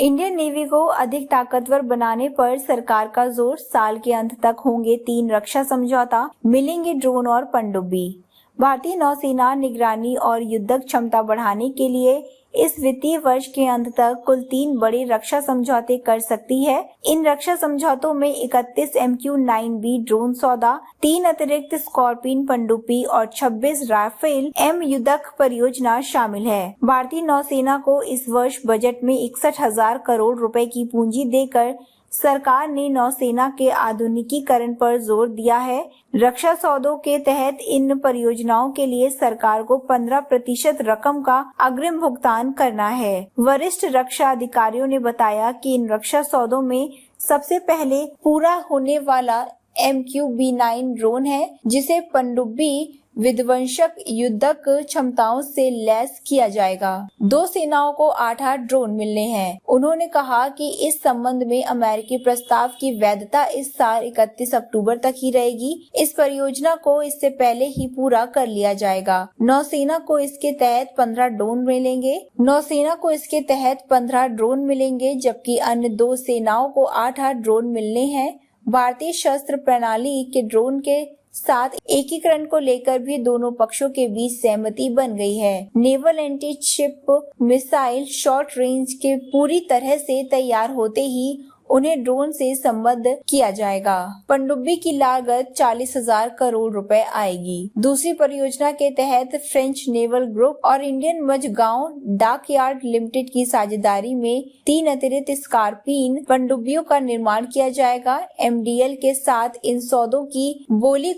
Indian navy को अधिक ताकतवर बनाने पर सरकार का जोर। साल के अंत तक होंगे 3 रक्षा समझौता, मिलेंगे ड्रोन और पनडुब्बी। भारतीय नौसेना निगरानी और युद्धक क्षमता बढ़ाने के लिए इस वित्तीय वर्ष के अंत तक कुल 3 बड़े रक्षा समझौते कर सकती है। इन रक्षा समझौतों में 31 MQ-9B ड्रोन सौदा, 3 अतिरिक्त स्कॉर्पियन पनडुब्बी और 26 राफेल एम युद्धक परियोजना शामिल है। भारतीय नौसेना को इस वर्ष बजट में 61,000 करोड़ रुपए की पूंजी देकर सरकार ने नौसेना के आधुनिकीकरण पर जोर दिया है। रक्षा सौदों के तहत इन परियोजनाओं के लिए सरकार को 15% रकम का अग्रिम भुगतान करना है। वरिष्ठ रक्षा अधिकारियों ने बताया कि इन रक्षा सौदों में सबसे पहले पूरा होने वाला MQ-9B ड्रोन है, जिसे पनडुब्बी विध्वंसक युद्धक क्षमताओं से लैस किया जाएगा। 2 सेनाओं को 8-8 ड्रोन मिलने हैं। उन्होंने कहा कि इस संबंध में अमेरिकी प्रस्ताव की वैधता इस साल 31 अक्टूबर तक ही रहेगी। इस परियोजना को इससे पहले ही पूरा कर लिया जाएगा। नौसेना को इसके तहत 15 ड्रोन मिलेंगे, जबकि अन्य 2 सेनाओं को 8-8 ड्रोन मिलने हैं। भारतीय शस्त्र प्रणाली के ड्रोन के साथ एकीकरण को लेकर भी दोनों पक्षों के बीच सहमति बन गई है। Naval anti ship missile short range के पूरी तरह से तैयार होते ही उन्हें ड्रोन से संबद्ध किया जाएगा। पनडुब्बी की लागत 40,000 करोड़ रुपए आएगी। दूसरी परियोजना के तहत फ्रेंच नेवल ग्रुप और इंडियन मझगांव डॉकयार्ड लिमिटेड की साझेदारी में 3 अतिरिक्त स्कॉर्पियन पनडुब्बियों का निर्माण किया जाएगा। MDL के साथ इन सौदों की बोली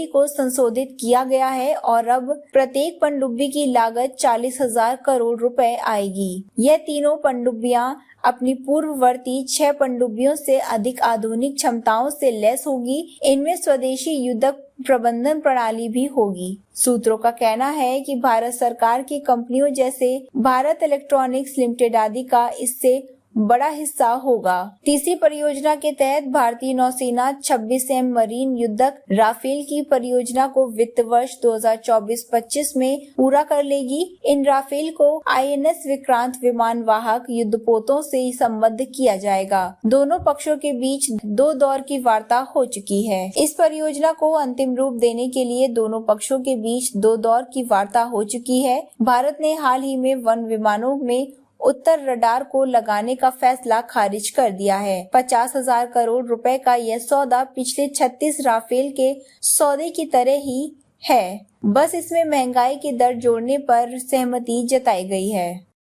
को संशोधित किया गया है और अब प्रत्येक पनडुब्बी की लागत 40,000 करोड़ रुपए आएगी। यह तीनों पनडुब्बियां अपनी पूर्ववर्ती 6 पनडुब्बियों से अधिक आधुनिक क्षमताओं से लैस होगी। इनमें स्वदेशी युद्धक प्रबंधन प्रणाली भी होगी। सूत्रों का कहना है कि भारत सरकार की कंपनियों जैसे भारत इलेक्ट्रॉनिक्स लिमिटेड आदि का इससे बड़ा हिस्सा होगा। तीसरी परियोजना के तहत भारतीय नौसेना 26M मरीन युद्धक राफेल की परियोजना को वित्त वर्ष 2024-25 में पूरा कर लेगी। इन राफेल को INS विक्रांत विमान वाहक युद्धपोतों से संबद्ध किया जाएगा। दोनों पक्षों के बीच 2 दौर की वार्ता हो चुकी है। इस परियोजना को अंतिम रूप देने के लिए दोनों पक्षों के बीच 2 दौर की वार्ता हो चुकी है। भारत ने हाल ही में वन विमानों में उत्तर रडार को लगाने का फैसला खारिज कर दिया है। 50,000 करोड़ रुपए का यह सौदा पिछले 36 राफेल के सौदे की तरह ही है, बस इसमें महंगाई की दर जोड़ने पर सहमति जताई गई है।